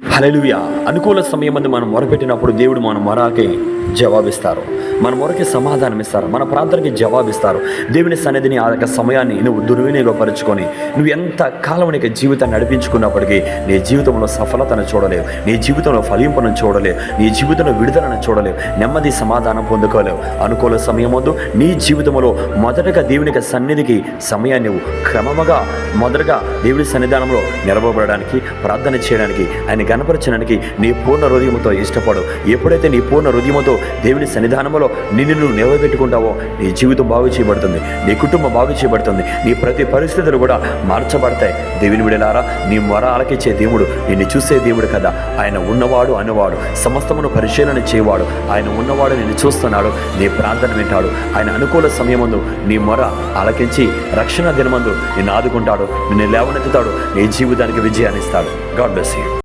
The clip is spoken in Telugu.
హల్లెలూయా. అనుకూల సమయమందు మనం మొరపెట్టినప్పుడు దేవుడు మన మొరకి జవాబిస్తారు, మన మొరకి సమాధానం ఇస్తారు, మన ప్రార్థనకి జవాబిస్తారు. దేవుని సన్నిధిని ఆ యొక్క సమయాన్ని నువ్వు దుర్వినియోగపరుచుకొని నువ్వు ఎంత కాలం నీ జీవితాన్ని నడిపించుకున్నప్పటికీ నీ జీవితంలో సఫలతను చూడలేవు, నీ జీవితంలో ఫలింపును చూడలేవు, నీ జీవితంలో విడుదలను చూడలేవు, నెమ్మది సమాధానం పొందుకోలేవు. అనుకూల సమయమందు నీ జీవితంలో మొదటగా దేవునికి సన్నిధికి సమయాన్ని నువ్వు క్రమముగా మొదటగా దేవుని సన్నిధానంలో నిలబడడానికి, ప్రార్థన చేయడానికి, ఆయన గణపరచడానికి నీ పూర్ణ హృదయముతో ఇష్టపడు. ఎప్పుడైతే నీ పూర్ణ హృదయముతో దేవుని సన్నిధానంలో నిన్ను నువ్వు నిలబెట్టుకుంటావో నీ జీవితం బాగు చేయబడుతుంది, నీ కుటుంబం బాగు చేయబడుతుంది, నీ ప్రతి పరిస్థితులు కూడా మార్చబడతాయి. దేవుని విడలారా, నీ మొర ఆలకించే దేవుడు, నిన్ను చూసే దేవుడు కదా. ఆయన ఉన్నవాడు అనేవాడు, సమస్తమును పరిశీలన చేయవాడు. ఆయన ఉన్నవాడు నిన్ను చూస్తున్నాడు, నీ ప్రార్థన వింటాడు. ఆయన అనుకూల సమయమందు నీ మొర ఆలకించి రక్షణ దినమందు నిన్ను ఆదుకుంటాడు, నిన్ను లేవనెత్తుతాడు, నీ జీవితానికి విజయాన్ని ఇస్తాడు. God bless you.